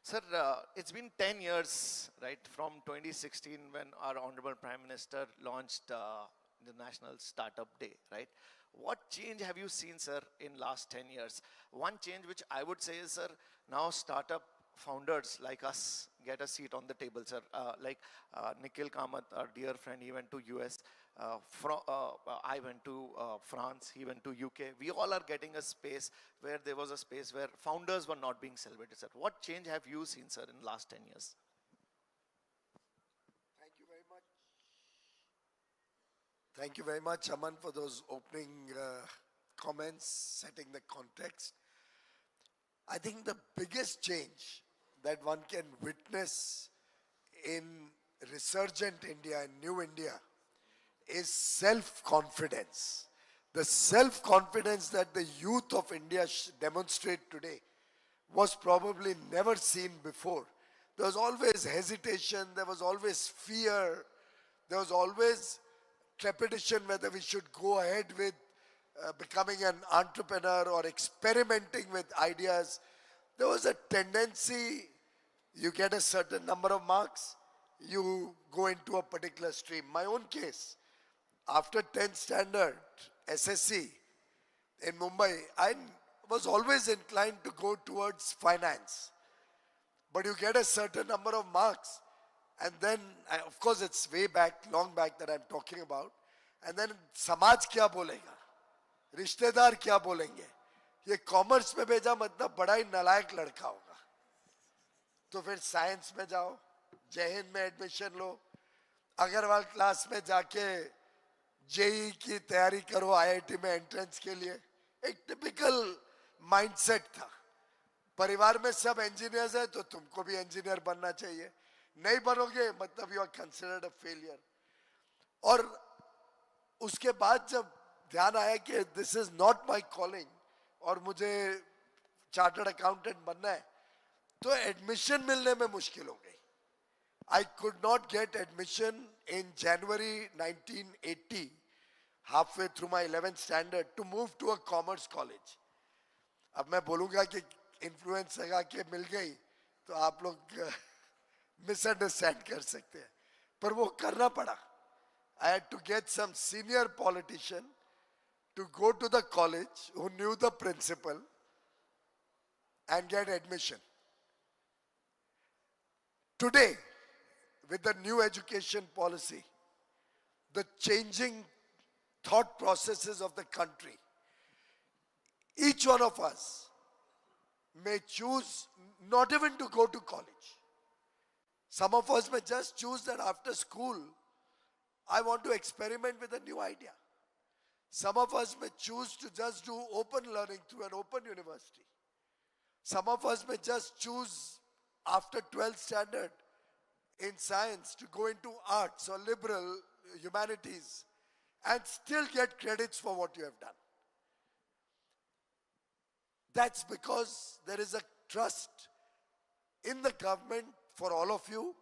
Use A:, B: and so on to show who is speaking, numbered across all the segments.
A: Sir, it's been 10 years, right, from 2016 when our Honorable Prime Minister launched the National Startup Day, right? What change have you seen, sir, in last 10 years? One change which I would say is, sir, now startup founders like us get a seat on the table, sir. Nikhil Kamath, our dear friend, he went to US. I went to France, he went to UK. We all are getting a space where there was a space where founders were not being celebrated, sir. What change have you seen, sir, in the last 10 years?
B: Thank you very much. Thank you very much, Aman, for those opening comments, setting the context. I think the biggest change that one can witness in resurgent India and new India is self-confidence. The self-confidence that the youth of India demonstrate today was probably never seen before. There was always hesitation, there was always fear, there was always trepidation whether we should go ahead with becoming an entrepreneur or experimenting with ideas. There was a tendency, you get a certain number of marks, you go into a particular stream. My own case, after 10th standard SSC in Mumbai, I was always inclined to go towards finance. But you get a certain number of marks, and then, of course, it's way back, long back that I'm talking about. And then, समाज क्या बोलेगा, रिश्तेदार क्या बोलेंगे, ये commerce में भेजा मतलब बड़ा ही नालायक लड़का होगा. तो फिर साइंस में जाओ, जय हिंद में एडमिशन लो, अग्रवाल क्लास में जाके जेई की तैयारी करो, आईआईटी में एंट्रेंस के लिए. एक टिपिकल माइंडसेट था. परिवार में सब इंजीनियर्स हैं तो तुमको भी इंजीनियर बनना चाहिए, नहीं बनोगे मतलब you are considered a failure. और उसके बाद जब ध्यान आया कि this is not my calling और मुझे चार्टर्ड अकाउंटेंट बनना है, तो एडमिशन मिलने में मुश्किल हो गई. I could not get admission in January 1980, halfway through my 11th standard, to move to a commerce college. अब मैं बोलूँगा कि influence लगा के मिल गई, तो आप लोग misunderstand कर सकते हैं. पर वो करना पड़ा. I had to get some senior politician to go to the college who knew the principal and get admission. Today, with the new education policy, the changing thought processes of the country, each one of us may choose not even to go to college. Some of us may just choose that after school, I want to experiment with a new idea. Some of us may choose to just do open learning through an open university. Some of us may just choose after 12th standard in science to go into arts or liberal humanities and still get credits for what you have done. That's because there is a trust in the government for all of you,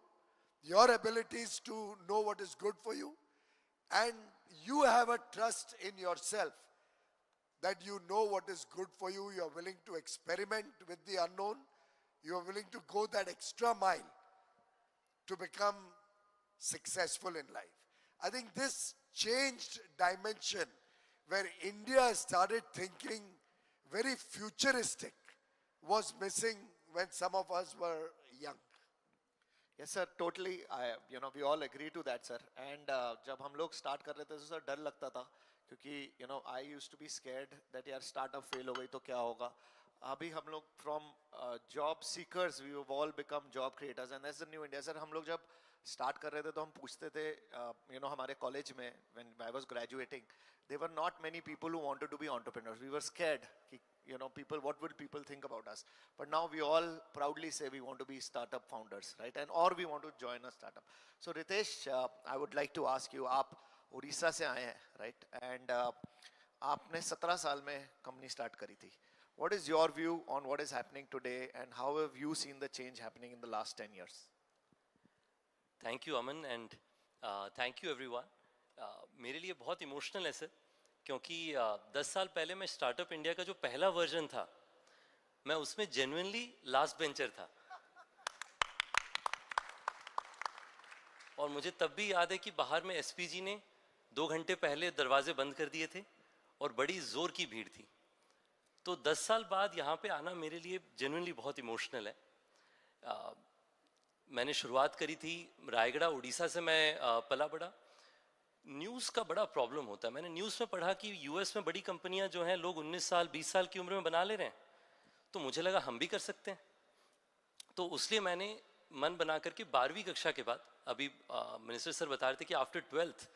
B: your abilities to know what is good for you, and you have a trust in yourself that you know what is good for you, you are willing to experiment with the unknown, you are willing to go that extra mile to become successful in life. I think this changed dimension where India started thinking very futuristic was missing when some of us were young.
A: Yes, sir, totally. We all agree to that, sir. And जब हम लोग start कर रहे थे तो sir डर लगता था क्योंकि I used to be scared that यार startup fail हो गई तो क्या होगा. अभी हम लोग from job seekers we have all become job creators, and that's the new India. Sir हम लोग जब start कर रहे थे तो हम पूछते थे हमारे college में when I was graduating, there were not many people who wanted to be entrepreneurs. We were scared कि people, what will people think about us? But now we all proudly say we want to be startup founders, right? And or we want to join a startup. So Ritesh, I would like to ask you, आप उड़ीसा से आए हैं, right? And आपने 17 साल में company start करी थी. What is your view on what is happening today, and how have you seen the change happening in the last 10 years?
C: Thank you, Aman, and thank you everyone. मेरे लिए बहुत emotional है sir, क्योंकि 10 साल पहले मैं स्टार्टअप इंडिया का जो पहला वर्जन था, मैं उसमें जेन्युइनली लास्ट बेंचर था. और मुझे तब भी याद है कि बाहर में एसपीजी ने 2 घंटे पहले दरवाजे बंद कर दिए थे और बड़ी जोर की भीड़ थी। तो 10 साल बाद यहाँ पे आना मेरे लिए जेन्युइनली बहुत इमोशनल है। मैंने शुरुआत करी थी रायगढ़ उड़ीसा से, मैं पला बड़ा। न्यूज़ का बड़ा प्रॉब्लम होता है। मैंने न्यूज़ में पढ़ा कि यूएस में बड़ी कंपनियां जो हैं लोग 19 साल 20 साल की उम्र में बना ले रहे हैं, तो मुझे लगा हम भी कर सकते हैं। तो उसलिए मैंने मन बना करके 12वीं कक्षा के बाद, अभी मिनिस्टर सर बता रहे थे कि after 12th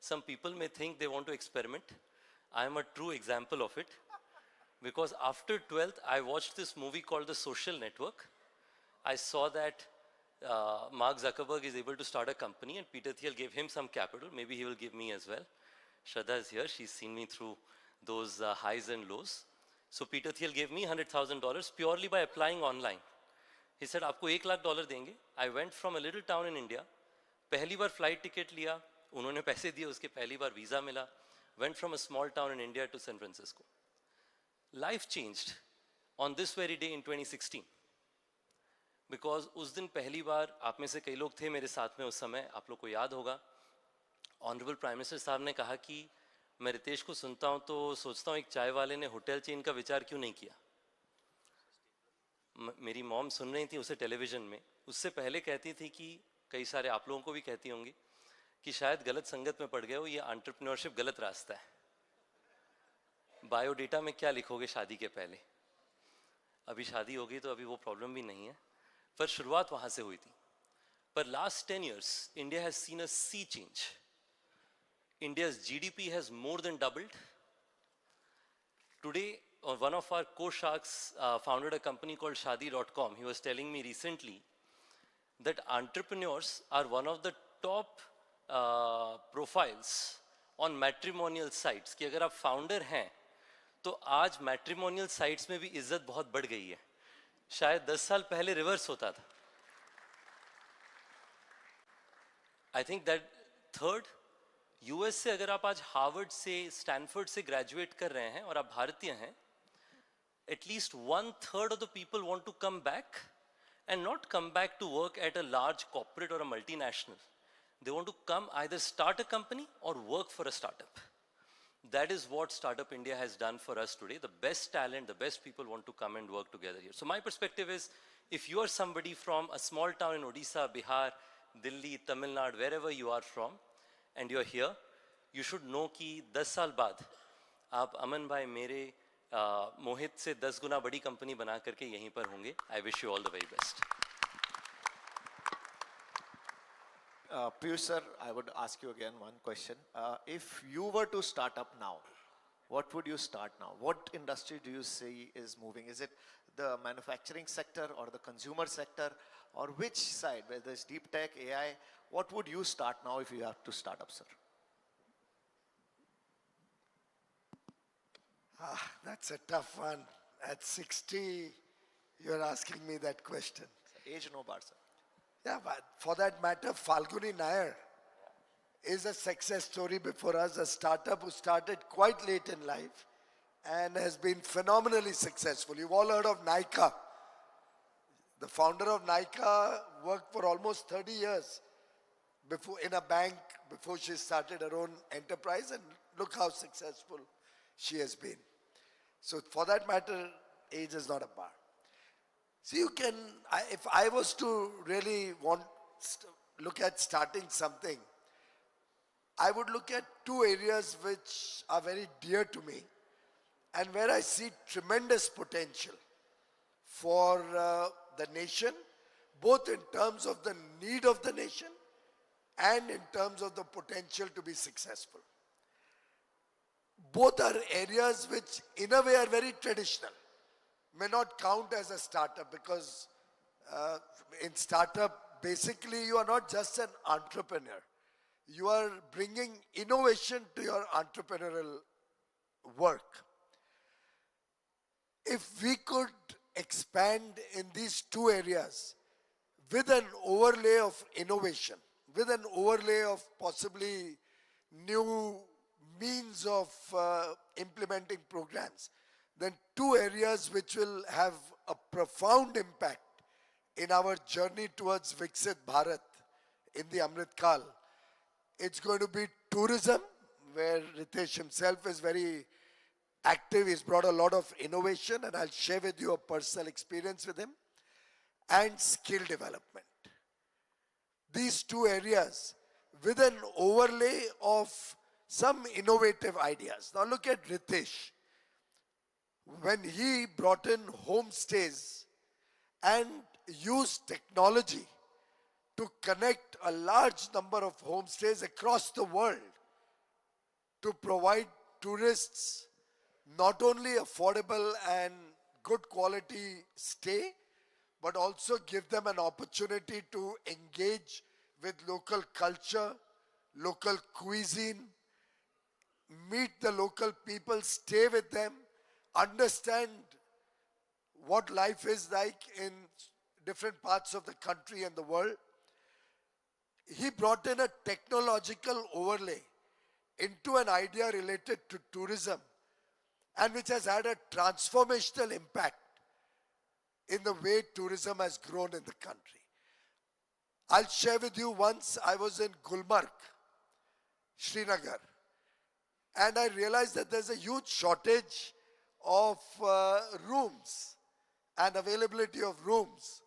C: some people may think they want to experiment. I am a true example of it, because after 12th I watched this movie called The Social Network. I saw that Mark Zuckerberg is able to start a company and Peter Thiel gave him some capital. Maybe he will give me as well. Shraddha is here. She's seen me through those highs and lows. So Peter Thiel gave me $100,000 purely by applying online. He said, आपको $1,00,000 देंगे. I went from a little town in India. पहली बार flight ticket लिया, उन्होंने पैसे दिए, उसके पहली बार visa मिला. Went from a small town in India to San Francisco. Life changed on this very day in 2016. Because उस दिन पहली बार, आप में से कई लोग थे मेरे साथ में उस समय, आप लोग को याद होगा, ऑनरेबल प्राइम मिनिस्टर साहब ने कहा कि मैं रितेश को सुनता हूं तो सोचता हूं एक चाय वाले ने होटल चेन का विचार क्यों नहीं किया। मेरी मॉम सुन रही थी उसे टेलीविजन में, उससे पहले कहती थी कि कई सारे आप लोगों को भी कहती होंगी कि शायद गलत संगत में पड़ गए हो, ये एंटरप्रेन्योरशिप गलत रास्ता है। बायोडेटा में क्या लिखोगे शादी के पहले? अभी शादी हो गई तो अभी वो प्रॉब्लम भी नहीं है, पर शुरुआत वहां से हुई थी। पर last 10 years India has seen a sea change. India's GDP has more than doubled. Today, one of our co-sharks founded a company called Shadi.com. He was telling me recently that entrepreneurs are one of the top profiles on matrimonial sites. कि अगर आप founder हैं तो आज matrimonial sites में भी इज्जत बहुत बढ़ गई है। शायद 10 साल पहले रिवर्स होता था। I think that third, US से अगर आप आज हार्वर्ड से, स्टैनफोर्ड से ग्रेजुएट कर रहे हैं और आप भारतीय हैं, at least 1/3 of the people want to come back and not come back to work at a large corporate or a multinational. They want to come either start a company or work for a startup. That is what Startup India has done for us today. The best talent, the best people want to come and work together here. So my perspective is, if you are somebody from a small town in Odisha, Bihar, Delhi, Tamil Nadu, wherever you are from, and you're here, you should know कि 10 साल बाद आप अमन भाई मेरे मोहित से 10 गुना बड़ी company बना करके यहीं पर होंगे। I wish you all the very best.
A: Piyush sir, I would ask you again one question. If you were to start up now, what would you start now? What industry do you see is moving? Is it the manufacturing sector or the consumer sector, or which side, whether it's deep tech, AI? What would you start now if you have to start up, sir?
B: That's a tough one. At 60, you're asking me that question.
A: Age no bar, sir.
B: Yeah, but for that matter, Falguni Nair is a success story before us, a startup who started quite late in life and has been phenomenally successful. You've all heard of Nykaa. The founder of Nykaa worked for almost 30 years before in a bank before she started her own enterprise, and look how successful she has been. So for that matter, age is not a bar. So you can, if I was to really look at starting something, I would look at two areas which are very dear to me and where I see tremendous potential for the nation, both in terms of the need of the nation and in terms of the potential to be successful. Both are areas which in a way are very traditional, may not count as a startup, because in startup basically you are not just an entrepreneur. You are bringing innovation to your entrepreneurial work. If we could expand in these two areas with an overlay of innovation, with an overlay of possibly new means of implementing programs, then two areas which will have a profound impact in our journey towards Viksit Bharat in the Amrit Kal. It's going to be tourism, where Ritesh himself is very active. He's brought a lot of innovation, and I'll share with you a personal experience with him, and skill development. These two areas with an overlay of some innovative ideas. Now look at Ritesh. When he brought in homestays and used technology to connect a large number of homestays across the world to provide tourists not only affordable and good quality stay, but also give them an opportunity to engage with local culture, local cuisine, meet the local people, stay with them, understand what life is like in different parts of the country and the world. He brought in a technological overlay into an idea related to tourism, and which has had a transformational impact in the way tourism has grown in the country. I'll share with you, once I was in Gulmarg, Srinagar, and I realized that there's a huge shortage of rooms and availability of rooms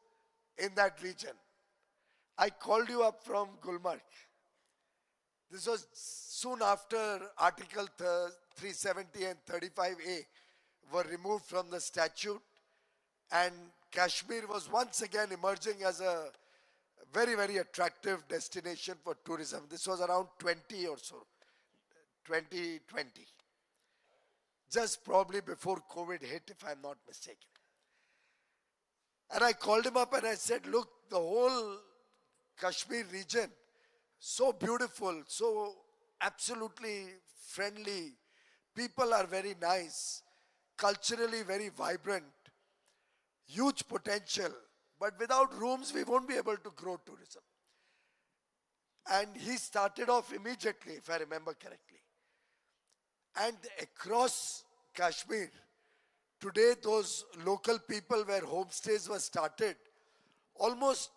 B: in that region. I called you up from Gulmarg. This was soon after Article 370 and 35A were removed from the statute, and Kashmir was once again emerging as a very, very attractive destination for tourism. This was around 20 or so, 2020. Just probably before COVID hit, if I'm not mistaken. And I called him up and I said, look, the whole Kashmir region, so beautiful, so absolutely friendly. People are very nice, culturally very vibrant, huge potential. But without rooms, we won't be able to grow tourism. And he started off immediately, if I remember correctly. And across Kashmir, today those local people where homestays were started almost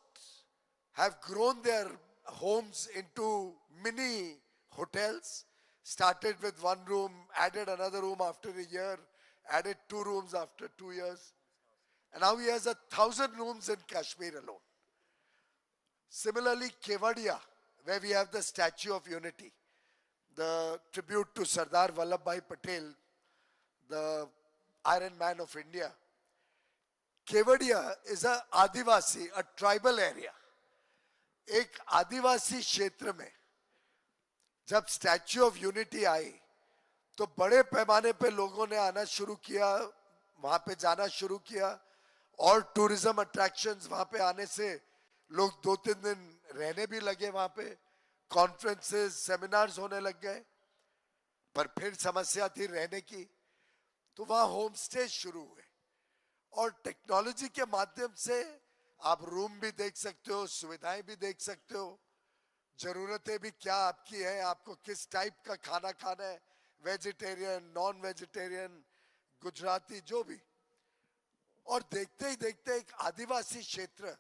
B: have grown their homes into mini hotels. Started with one room, added another room after a year, added 2 rooms after 2 years. And now he has 1,000 rooms in Kashmir alone. Similarly, Kevadia, where we have the Statue of Unity, the tribute to Sardar Vallabhbhai Patel, the Iron Man of India. Kevadia is a Adivasi, a tribal area. एक आदिवासी क्षेत्र में जब statue of unity आई तो बड़े पैमाने पे लोगों ने आना शुरू किया, वहां पे जाना शुरू किया, और टूरिज्म अट्रैक्शंस वहां पे आने से लोग 2-3 दिन रहने भी लगे वहां पे, कॉन्फ्रेंसेस सेमिनार्स होने लग गए. पर फिर समस्या थी रहने की, तो वहां होम स्टे शुरू हुए, और टेक्नोलॉजी के माध्यम से आप रूम भी देख सकते हो, सुविधाएं भी देख सकते हो, जरूरतें भी क्या आपकी है, आपको किस टाइप का खाना खाना है, वेजिटेरियन, नॉन वेजिटेरियन, गुजराती, जो भी. और देखते ही देखते एक आदिवासी क्षेत्र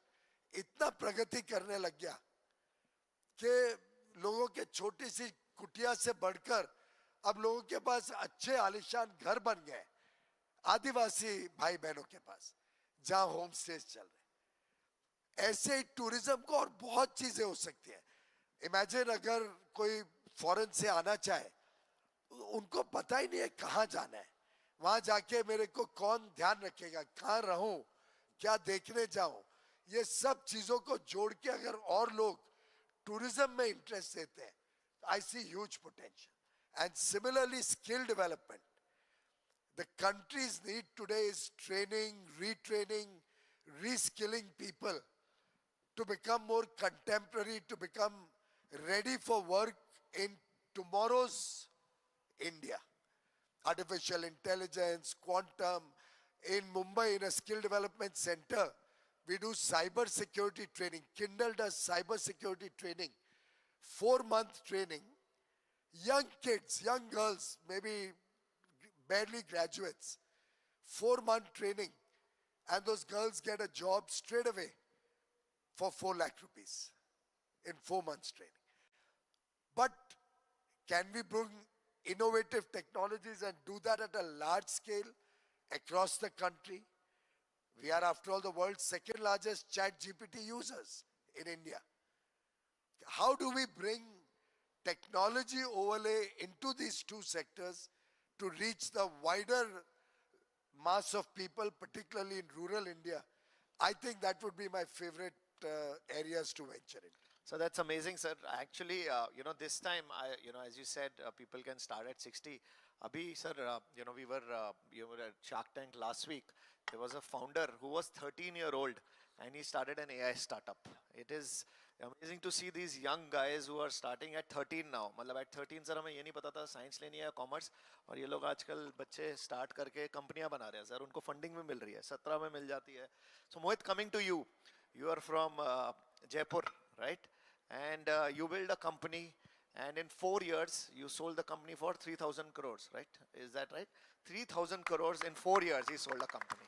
B: इतना प्रगति करने लग गया कि लोगों के छोटी सी कुटिया से बढ़कर अब लोगों के पास अच्छे आलीशान घर बन गए आदिवासी भाई बहनों के पास, जहां होम स्टे चल रहे. ऐसे ही टूरिज्म को और बहुत चीजें हो सकती है. इमेजिन अगर कोई फॉरेन से आना चाहे, उनको पता ही नहीं है कहाँ जाना है, वहां जाके मेरे को कौन ध्यान रखेगा, कहाँ रहूं, क्या देखने जाऊं. ये सब चीजों को जोड़ के अगर और लोग टूरिज्म में इंटरेस्ट लेते हैं, I see huge potential. And similarly skill development, the country's need today is training, retraining, reskilling people to become more contemporary, to become ready for work in tomorrow's India. Artificial intelligence, quantum. In Mumbai, in a skill development center, we do cyber security training. Kindle does cyber security training. 4-month training. Young kids, young girls, maybe barely graduates, 4-month training, and those girls get a job straight away for 4 lakh rupees in 4 months training. But can we bring innovative technologies and do that at a large scale across the country? We are, after all, the world's second largest chat GPT users in India. How do we bring technology overlay into these two sectors to reach the wider mass of people, particularly in rural India? I think that would be my favorite areas to venture in.
A: So that's amazing, sir. Actually, this time, as you said, people can start at 60. Abhi, sir, we were at Shark Tank last week. There was a founder who was 13-year-old and he started an AI startup. It is amazing to see these young guys who are starting at 13 now. मतलब at 13 sir हमें ये नहीं पता था science लेनी है या commerce, और ये लोग आजकल बच्चे स्टार्ट करके कंपनियां बना रहे हैं सर. उनको फंडिंग भी मिल रही है, 17 में मिल जाती है. So Mohit, coming to you, you are from Jaipur, right? And you build a company, and in 4 years you sold the company for 3,000 crores, right? Is that right? 3,000 crores in 4 years he sold a company.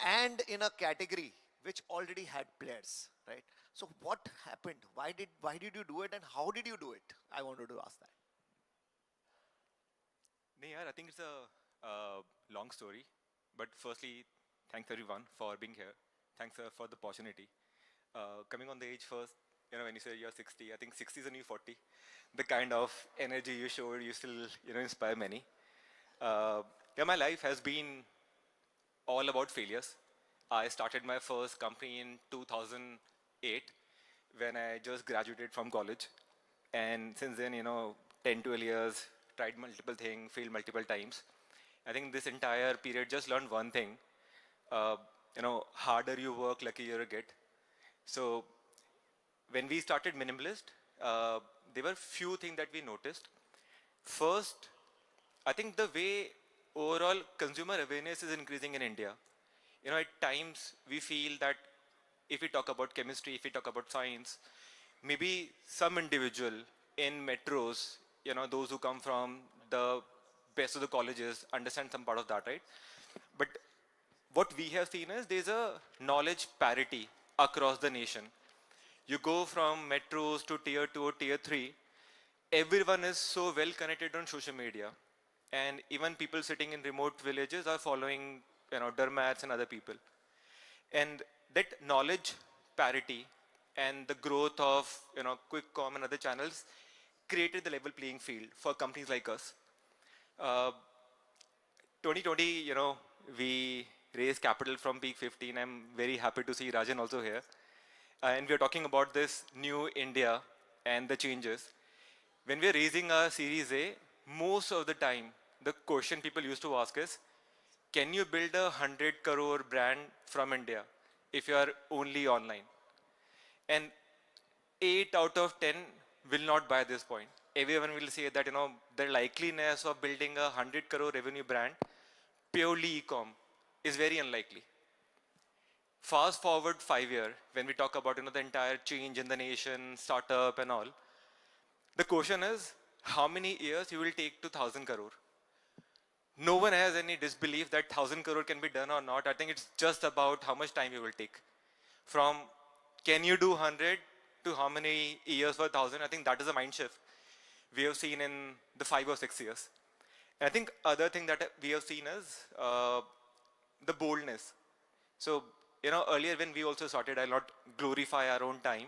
A: And in a category which already had players, right? So what happened? Why did you do it, and how did you do it? I wanted to ask that.
D: No, I think it's a long story. But firstly, thanks everyone for being here. Thanks for the opportunity. Coming on the age first, when you say you're 60, I think 60 is a new 40. The kind of energy you showed, you still, inspire many. My life has been all about failures. I started my first company in 2008 when I just graduated from college. And since then, 10, 12 years, tried multiple things, failed multiple times. I think this entire period just learned one thing. Harder you work, luckier you get. So when we started Minimalist, there were few things that we noticed. First, I think the way overall consumer awareness is increasing in India. At times we feel that if we talk about chemistry, if we talk about science, maybe some individual in metros, those who come from the best of the colleges understand some part of that, right? But what we have seen is there's a knowledge parity across the nation. You go from metros to tier 2 or tier 3, everyone is so well connected on social media. And even people sitting in remote villages are following, dermats and other people. And that knowledge parity and the growth of, quick com and other channels created the level playing field for companies like us. 2020, we raised capital from Peak 15. I'm very happy to see Rajan also here. And we are talking about this new India and the changes. When we are raising our Series A, most of the time, the question people used to ask is, can you build a 100 crore brand from India if you are only online? And 8 out of 10 will not buy this point. Everyone will say that, the likeliness of building a 100 crore revenue brand purely e-com is very unlikely. Fast forward 5 years, when we talk about, the entire change in the nation, startup and all, the question is, how many years you will take to 1,000 crore? No one has any disbelief that 1,000 crore can be done or not. I think it's just about how much time you will take. From can you do 100 to how many years for 1,000, I think that is a mind shift we have seen in the 5 or 6 years. And I think other thing that we have seen is the boldness. So, earlier when we also started, I'll not glorify our own time.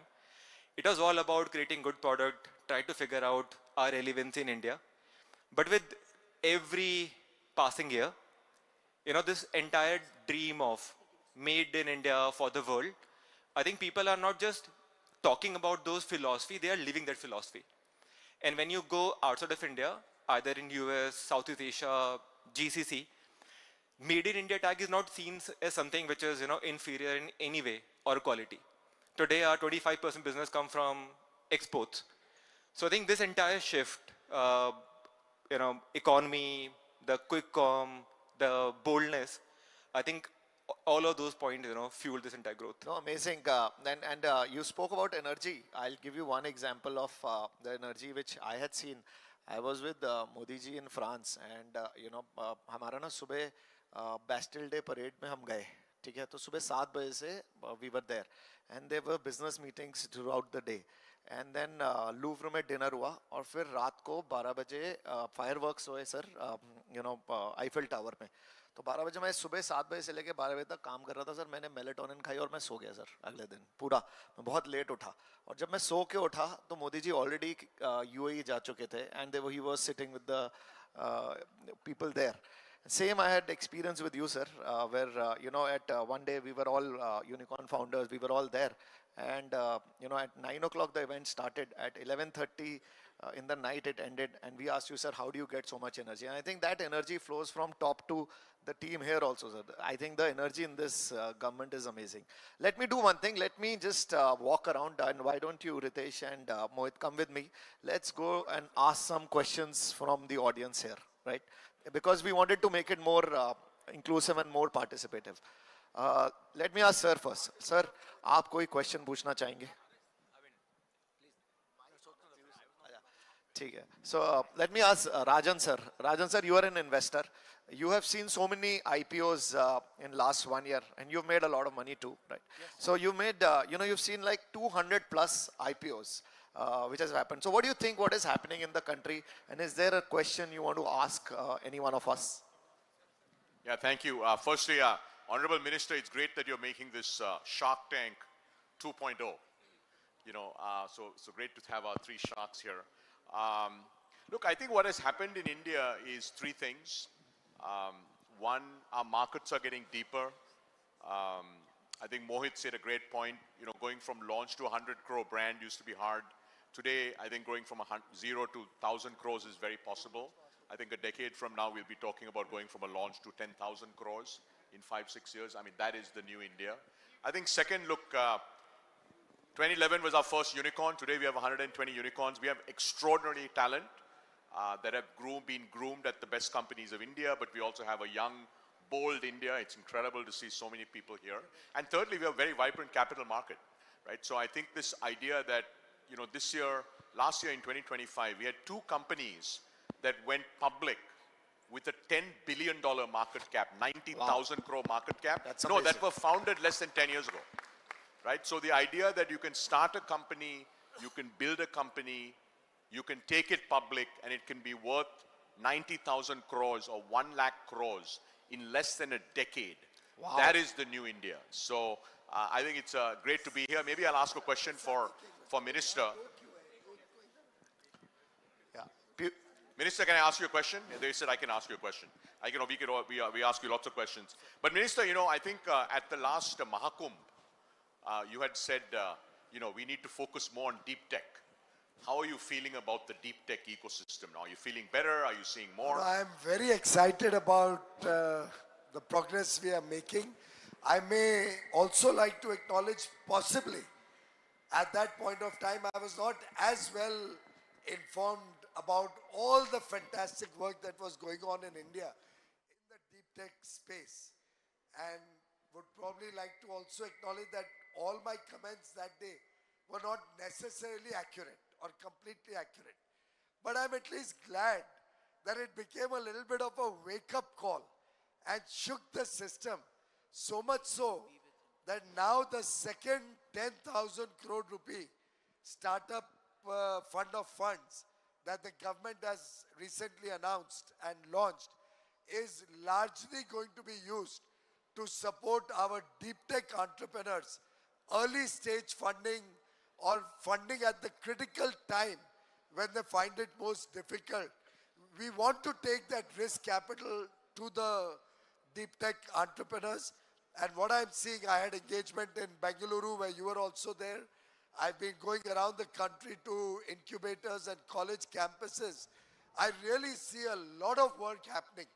D: It was all about creating good product, try to figure out our relevance in India. But with every passing year, this entire dream of made in India for the world, I think people are not just talking about those philosophy, they are living that philosophy. And when you go outside of India, either in US, Southeast Asia, GCC, made in India tag is not seen as something which is, inferior in any way or quality. Today, our 25% business come from exports. So I think this entire shift, economy, the quick com, the boldness, I think all of those points, fuel this entire growth.
A: No, amazing. And you spoke about energy. I'll give you one example of the energy which I had seen. I was with Modi ji in France, and हमारा ना सुबह Bastille Day parade में हम गए ठीक है, तो सुबह 7 बजे से we were there and there were business meetings throughout the day and then Louvre में डिनर हुआ और फिर रात को 12 बजे फायरवर्क्स हुए सर, आईफिल टावर में। तो 12 बजे, मैं सुबह 7 बजे से लेके 12 बजे तक काम कर रहा था सर। मैंने मेलेटोनिन खाई और मैं सो गया सर अगले दिन पूरा। मैं बहुत लेट उठा और जब मैं सो के उठा तो मोदी जी ऑलरेडी यूएई जा चुके थे and he was sitting with the people there. Same I had experience with you, sir, where, at one day we were all unicorn founders, we were all there. And, at 9 o'clock the event started, at 11:30 in the night it ended. And we asked you, sir, how do you get so much energy? And I think that energy flows from top to the team here also, sir. I think the energy in this government is amazing. Let me do one thing. Let me just walk around, and why don't you, Ritesh and Mohit, come with me. Let's go and ask some questions from the audience here, right? Because we wanted to make it more inclusive and more participative. Let me ask sir first. Sir, आप कोई question पूछना चाहेंगे? ठीक है. So let me ask Rajan sir. Rajan sir, you are an investor. You have seen so many IPOs in last 1 year, and you've made a lot of money too, right? Yes. So you made, you've seen like 200 plus IPOs. Which has happened. So what do you think what is happening in the country? And is there a question you want to ask any one of us?
E: Yeah, thank you. Firstly, Honorable Minister, it's great that you're making this Shark Tank 2.0. So great to have our three sharks here. Look, I think what has happened in India is three things. One, our markets are getting deeper. I think Mohit said a great point. Going from launch to 100 crore brand used to be hard. Today, I think going from 0 to 1,000 crores is very possible. I think a decade from now, we'll be talking about going from a launch to 10,000 crores in 5-6 years. I mean, that is the new India. I think second, look, 2011 was our first unicorn. Today, we have 120 unicorns. We have extraordinary talent that have been groomed at the best companies of India, but we also have a young, bold India. It's incredible to see so many people here. And thirdly, we have a very vibrant capital market, right? So I think this idea that, last year in 2025, we had 2 companies that went public with a $10 billion market cap, 90,000 crore market cap.
A: That's amazing.
E: That were founded less than 10 years ago, right? So the idea that you can start a company, you can build a company, you can take it public, and it can be worth 90,000 crores or 1 lakh crores in less than a decade. Wow. That is the new India. So I think it's great to be here. Maybe I'll ask a question for Minister.
A: Yeah.
E: Minister, can I ask you a question? They said I can ask you a question. We ask you lots of questions. But Minister, I think at the last Mahakumbh, you had said, we need to focus more on deep tech. How are you feeling about the deep tech ecosystem now? Are you feeling better? Are you seeing more?
B: I'm very excited about the progress we are making. I may also like to acknowledge possibly at that point of time I was not as well informed about all the fantastic work that was going on in India in the deep tech space, and would probably like to also acknowledge that all my comments that day were not necessarily accurate or completely accurate. But I'm at least glad that it became a little bit of a wake-up call and shook the system, so much so that now the second 10,000 crore rupee startup fund of funds that the government has recently announced and launched is largely going to be used to support our deep tech entrepreneurs, early stage funding or funding at the critical time when they find it most difficult. We want to take that risk capital to the deep tech entrepreneurs. And what I'm seeing, I had engagement in Bengaluru where you were also there. I've been going around the country to incubators and college campuses. I really see a lot of work happening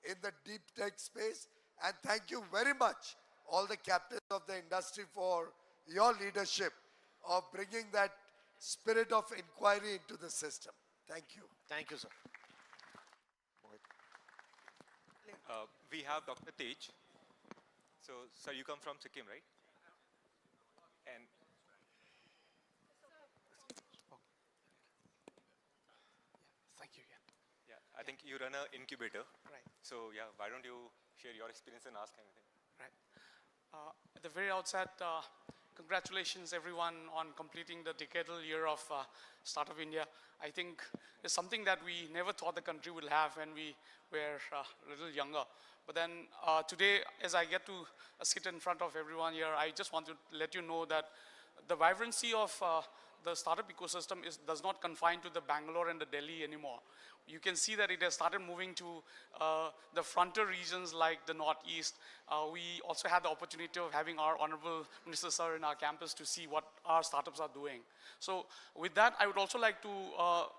B: in the deep tech space. And thank you very much, all the captains of the industry, for your leadership of bringing that spirit of inquiry into the system. Thank you.
A: Thank you, sir.
D: We have Dr. Tej. So, sir, you come from Sikkim, right? And
F: thank you.
D: Yeah, I think you run an incubator.
F: Right.
D: So, yeah, why don't you share your experience and ask anything?
F: Right. At the very outset, congratulations everyone on completing the decadal year of Startup India. I think it's something that we never thought the country will have when we were a little younger. But then today, as I get to sit in front of everyone here, I just want to let you know that the vibrancy of the startup ecosystem does not confine to the Bangalore and the Delhi anymore. You can see that it has started moving to the frontier regions like the Northeast. We also had the opportunity of having our Honorable Minister Sir in our campus to see what our startups are doing. So with that, I would also like to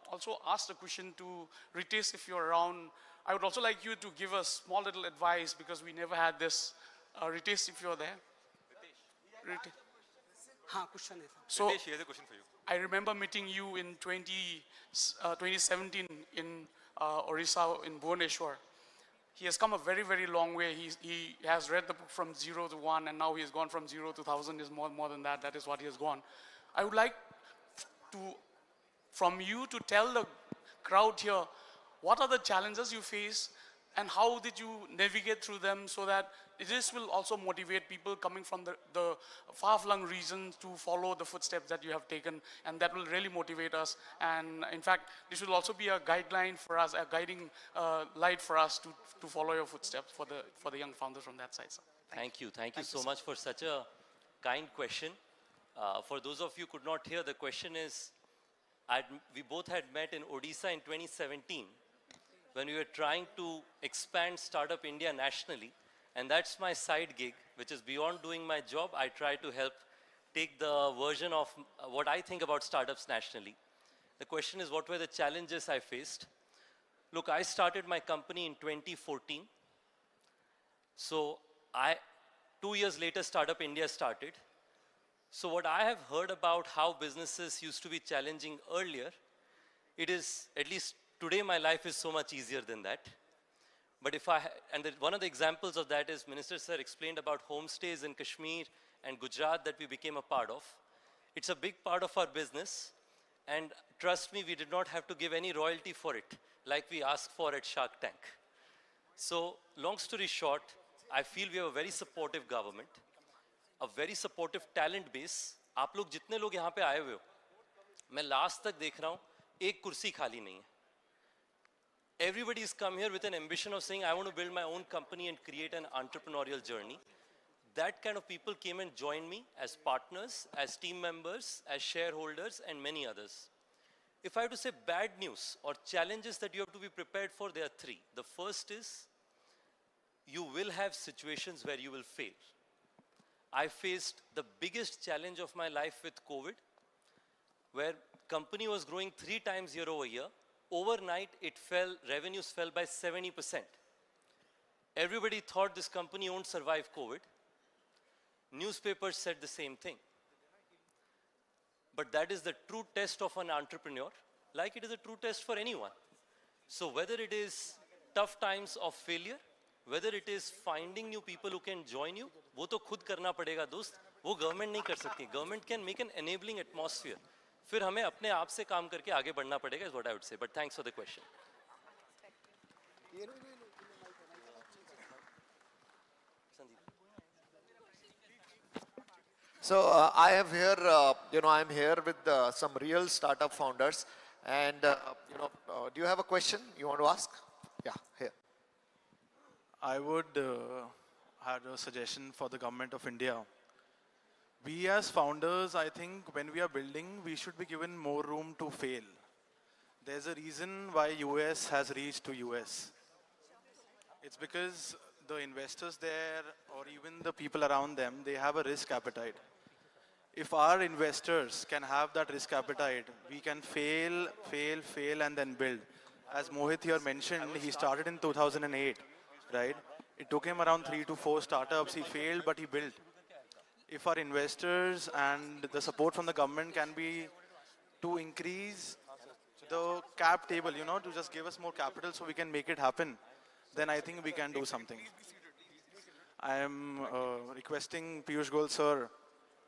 F: also ask the question to Ritesh, if you're around. I would also like you to give us small little advice because we never had this. Ritesh, if you're there. Ritesh.
G: Question है
F: So,
D: Ritesh, he has a question for you.
F: I remember meeting you in 2017 in Orissa, in Bhubaneswar. He has come a very, very long way. He has read the book from 0 to 1, and now he has gone from 0 to 1,000 is more than that. That is what he has gone. I would like from you to tell the crowd here, what are the challenges you face and how did you navigate through them so that this will also motivate people coming from the far-flung regions to follow the footsteps that you have taken, and that will really motivate us. And in fact, this will also be a guideline for us, a guiding light for us to follow your footsteps for the young founders from that side, sir.
C: Thank you so much for such a kind question. For those of you who could not hear, the question is, we both had met in Odisha in 2017 when we were trying to expand Startup India nationally. And that's my side gig, which is beyond doing my job. I try to help take the version of what I think about startups nationally. The question is, what were the challenges I faced? Look, I started my company in 2014. So 2 years later, Startup India started. So what I have heard about how businesses used to be challenging earlier, it is, at least today, my life is so much easier than that. But one of the examples of that is Minister Sir explained about homestays in Kashmir and Gujarat that we became a part of. It's a big part of our business. And trust me, we did not have to give any royalty for it, like we asked for at Shark Tank. So long story short, I feel we have a very supportive government, a very supportive talent base. आप लोग जितने लोग यहाँ पे आए हुए हो, मैं लास्ट तक देख रहा हूँ, एक कुर्सी खाली नहीं है. Everybody's come here with an ambition of saying, I want to build my own company and create an entrepreneurial journey. That kind of people came and joined me as partners, as team members, as shareholders, and many others. If I have to say bad news or challenges that you have to be prepared for, there are three. The first is, you will have situations where you will fail. I faced the biggest challenge of my life with COVID, where company was growing 3 times year over year. Overnight, revenues fell by 70%. Everybody thought this company won't survive COVID. Newspapers said the same thing. But that is the true test of an entrepreneur, like it is a true test for anyone. So whether it is tough times of failure, whether it is finding new people who can join you, वो तो खुद करना पड़ेगा दोस्त, वो government नहीं कर सकती. Government can make an enabling atmosphere. फिर हमें अपने आप से काम करके आगे बढ़ना पड़ेगा, is what I would say. But thanks for the question.
A: So I have here, I'm here with some real startup founders, and do you have a question you want to ask? Yeah, here.
H: I would have a suggestion for the government of India. We as founders, I think when we are building, we should be given more room to fail. There's a reason why US has reached to US. It's because the investors there, or even the people around them, they have a risk appetite. If our investors can have that risk appetite, we can fail, and then build. As Mohit here mentioned, he started in 2008, right? It took him around 3 to 4 startups. He failed, but he built. If our investors and the support from the government can be to increase the cap table, to just give us more capital so we can make it happen, then I think we can do something. I am requesting Piyush Goyal sir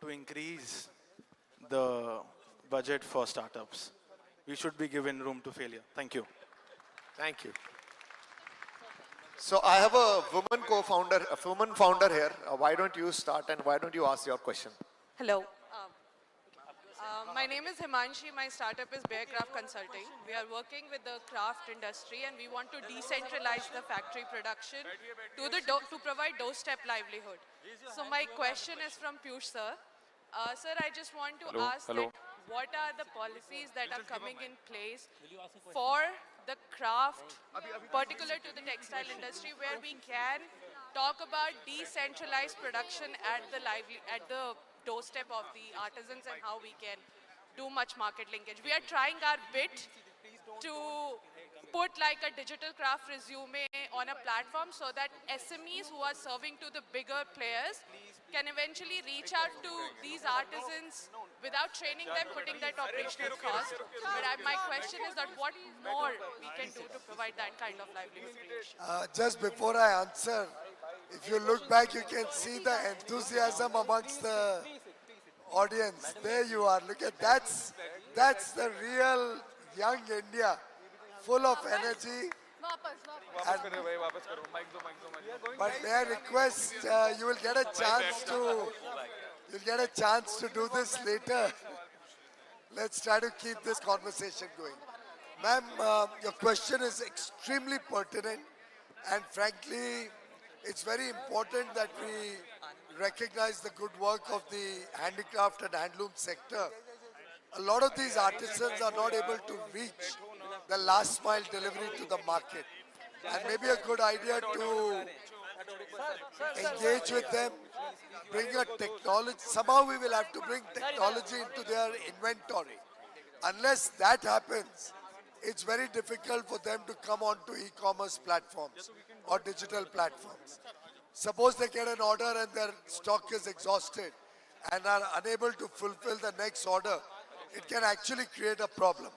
H: to increase the budget for startups. We should be given room to failure. Thank you.
A: Thank you. So I have a woman co-founder, a woman founder here. Why don't you start and why don't you ask your question?
I: Hello. My name is Himanshi. My startup is Bearcraft Consulting. We are working with the craft industry and we want to decentralize the factory production to provide doorstep livelihood. So my question is from Piyush sir. Sir, I just want to ask that what are the policies that are coming in place for the craft, particular to the textile industry, where we can talk about decentralized production at the doorstep of the artisans and how we can do much market linkage. We are trying our bit to put like a digital craft resume on a platform so that SMEs who are serving to the bigger players can eventually reach out to these artisans without training them, putting that operational cost. But my question is that what more we can do to provide that kind of livelihood creation?
B: Just before I answer, if you look back, you can see the enthusiasm amongst the audience. There you are. Look at that's the real young India, full of energy. And, but may I request you will get a chance to do this later. Let's try to keep this conversation going. Ma'am, your question is extremely pertinent, and frankly, it's very important that we recognize the good work of the handicraft and handloom sector. A lot of these artisans are not able to reach the last mile delivery to the market. And maybe a good idea to engage with them, bring a technology. Somehow we will have to bring technology into their inventory. Unless that happens, it's very difficult for them to come onto e-commerce platforms or digital platforms. Suppose they get an order and their stock is exhausted and are unable to fulfill the next order, it can actually create a problem.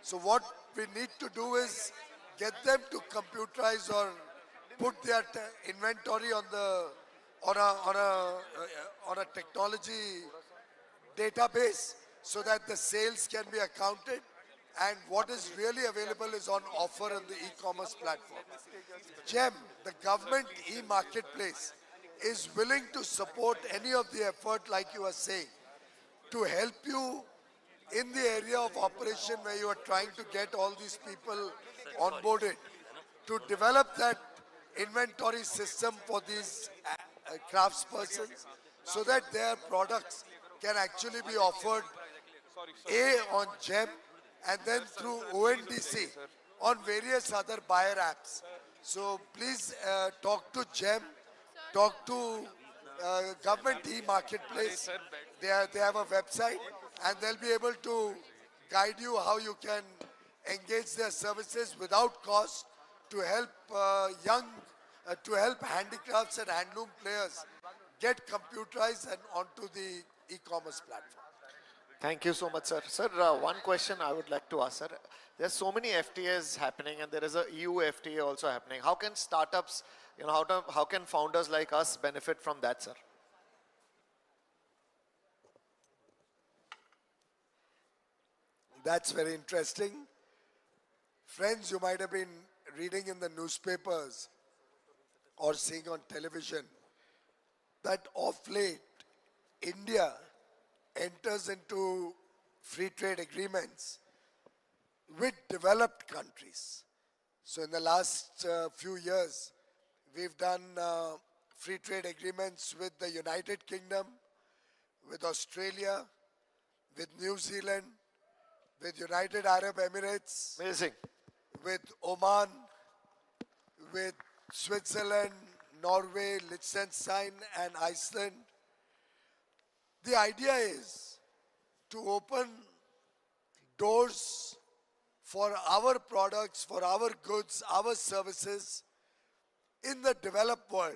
B: So what we need to do is get them to computerize or put their inventory on a technology database so that the sales can be accounted and what is really available is on offer on the e-commerce platform. GEM, the government e-marketplace, is willing to support any of the effort like you are saying to help you in the area of operation where you are trying to get all these people onboarded, to develop that inventory system for these craftspersons so that their products can actually be offered on GEM and then through ONDC on various other buyer apps. So please talk to GEM, talk to government e-marketplace. They have a website and they'll be able to guide you how you can engage their services without cost to help to help handicrafts and handloom players get computerized and onto the e-commerce platform.
A: Thank you so much, sir. Sir, one question I would like to ask, sir. There's so many FTAs happening and there is a EU FTA also happening. How can startups, how can founders like us benefit from that, sir?
B: That's very interesting. Friends, you might have been reading in the newspapers or seeing on television that of late, India enters into free trade agreements with developed countries. So in the last few years, we've done free trade agreements with the United Kingdom, with Australia, with New Zealand, with United Arab Emirates,
A: Amazing.
B: with Oman, with Switzerland, Norway, Liechtenstein, and Iceland. The idea is to open doors for our products, for our goods, our services in the developed world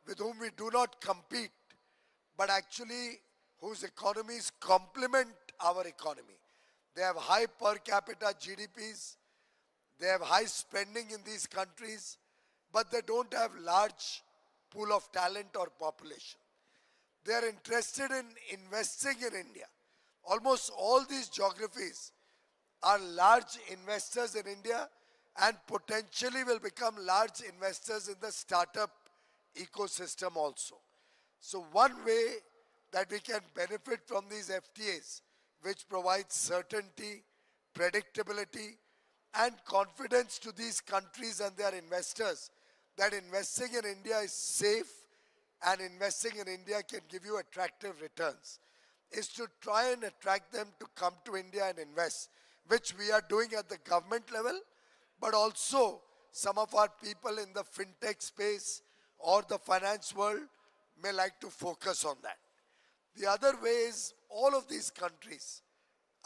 B: with whom we do not compete, but actually whose economies complement our economy. They have high per capita GDPs, they have high spending in these countries, but they don't have large pool of talent or population. They are interested in investing in India. Almost all these geographies are large investors in India and potentially will become large investors in the startup ecosystem also. So one way that we can benefit from these FTAs, which provides certainty, predictability, and confidence to these countries and their investors that investing in India is safe and investing in India can give you attractive returns, is to try and attract them to come to India and invest, which we are doing at the government level, but also some of our people in the fintech space or the finance world may like to focus on that. The other way is all of these countries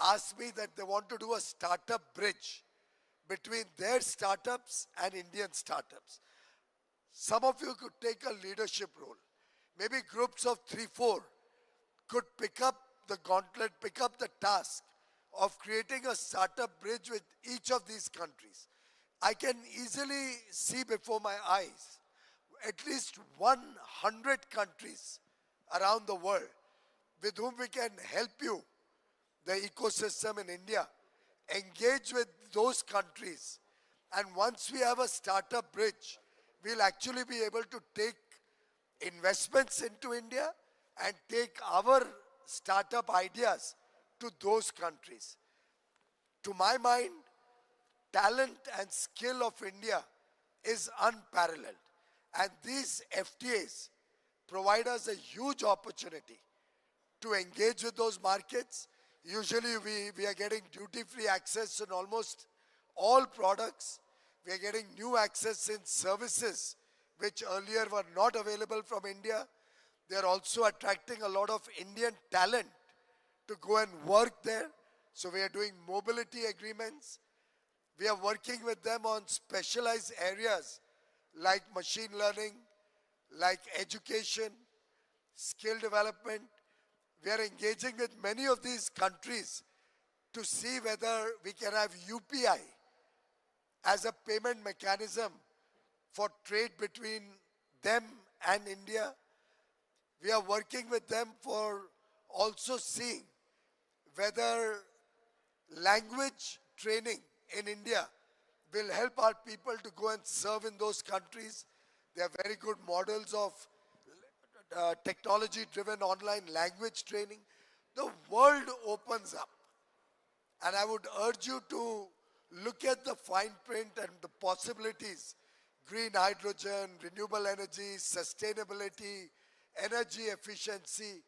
B: ask me that they want to do a startup bridge between their startups and Indian startups. Some of you could take a leadership role. Maybe groups of 3, 4 could pick up the gauntlet, pick up the task of creating a startup bridge with each of these countries. I can easily see before my eyes at least 100 countries around the world with whom we can help you, the ecosystem in India, engage with those countries. And once we have a startup bridge, we'll actually be able to take investments into India and take our startup ideas to those countries. To my mind, talent and skill of India is unparalleled. And these FTAs provide us a huge opportunity to engage with those markets. Usually we are getting duty-free access in almost all products. We are getting new access in services which earlier were not available from India. They are also attracting a lot of Indian talent to go and work there. So we are doing mobility agreements. We are working with them on specialized areas like machine learning, like education, skill development. We are engaging with many of these countries to see whether we can have UPI as a payment mechanism for trade between them and India. We are working with them for also seeing whether language training in India will help our people to go and serve in those countries. They are very good models of technology-driven online language training. The world opens up. And I would urge you to look at the fine print and the possibilities. Green hydrogen, renewable energy, sustainability, energy efficiency,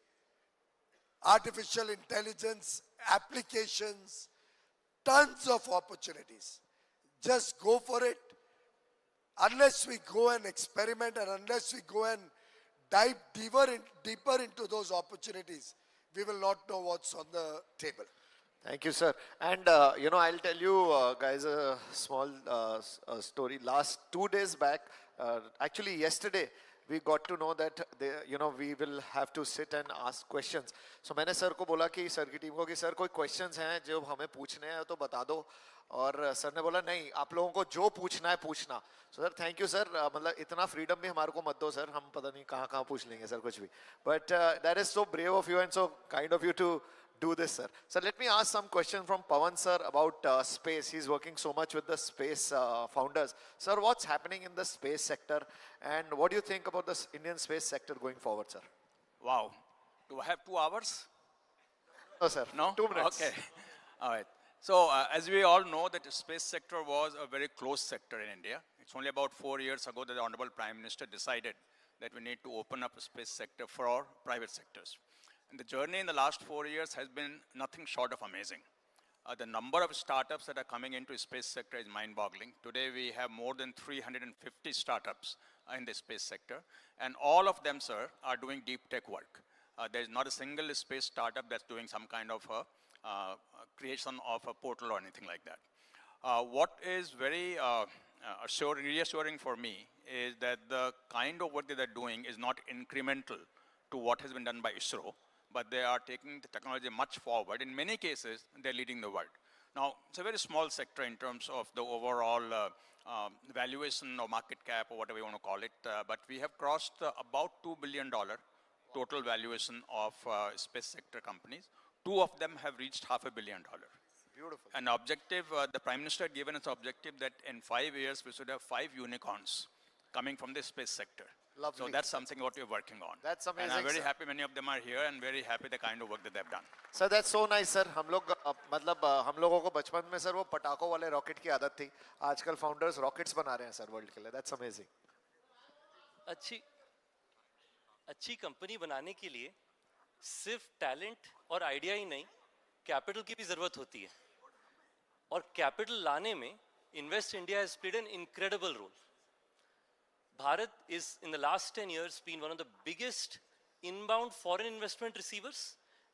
B: artificial intelligence, applications, tons of opportunities. Just go for it. Unless we go and experiment and unless we go and dive deeper into those opportunities, we will not know what's on the table.
A: Thank you, sir. And, I'll tell you guys a small story. Last 2 days back, actually yesterday, we got to know that, we will have to sit and ask questions. So मैंने sir को बोला कि sir की team को कि sir कोई questions हैं जो हमें पूछने हैं तो बता दो. और सर ने बोला नहीं, आप लोगों को जो पूछना है पूछना. So sir, thank you sir. मतलब इतना freedom भी हमारे को मत दो सर. हम पता नहीं कहाँ पूछ लेंगे सर कुछ भी. But that is so brave of you and so kind of you to do this, sir. So let me ask some questions from Pawan sir about space. He's working so much with the space founders. Sir, what's happening in the space sector and what do you think about the Indian space sector going forward, sir?
J: Wow. Do I have 2 hours?
A: No, sir.
J: No?
A: 2 minutes.
J: Okay. All right. So as we all know that the space sector was a very closed sector in India. It's only about 4 years ago that the Honorable Prime Minister decided that we need to open up a space sector for our private sectors. And the journey in the last 4 years has been nothing short of amazing. The number of startups that are coming into the space sector is mind-boggling. Today we have more than 350 startups in the space sector. And all of them, sir, are doing deep tech work. There is not a single space startup that's doing some kind of a creation of a portal or anything like that. What is very reassuring for me is that the kind of work that they're doing is not incremental to what has been done by ISRO, but they are taking the technology much forward. In many cases, they're leading the world. Now, it's a very small sector in terms of the overall valuation or market cap or whatever you want to call it, but we have crossed about $2 billion total valuation of space sector companies. 2 of them have reached $500 million.
A: Beautiful.
J: An objective, the Prime Minister had given us objective that in 5 years we should have 5 unicorns coming from the space sector.
A: Lovely.
J: So that's something what we're working on.
A: That's
J: And I'm
A: amazing,
J: very
A: sir.
J: happy many of them are here and very happy the kind of work that they've done.
A: Sir that's so nice sir. हम लोग मतलब हम लोगों को बचपन में sir वो पटाखों वाले रॉकेट की आदत थी. आजकल फाउंडर्स रॉकेट्स बना रहे हैं सर वर्ल्ड के लिए. That's amazing.
C: अच्छी कंपनी बनाने के लिए सिर्फ टैलेंट और आइडिया ही नहीं, कैपिटल की भी जरूरत होती है. और कैपिटल लाने में Invest India has played an incredible role. Bharat is in the last 10 years been one of the biggest inbound foreign investment receivers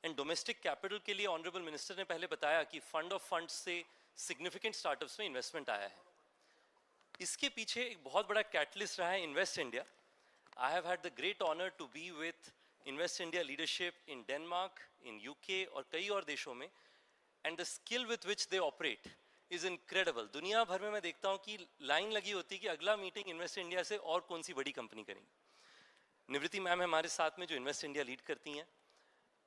C: and domestic capital के लिए honorable minister ने पहले बताया कि fund of funds से significant startups में investment आया है. इसके पीछे एक बहुत बड़ा catalyst रहा है Invest India. I have had the great honor to be with Invest India leadership in Denmark, in UK और कई और देशों में, and the skill with which they operate is incredible. दुनिया भर में मैं देखता हूँ कि लाइन लगी होती है कि अगला मीटिंग इन्वेस्ट इंडिया से और कौन सी बड़ी कंपनी करेंगी. निवृत्ति मैम है हमारे साथ में जो इन्वेस्ट इंडिया लीड करती हैं.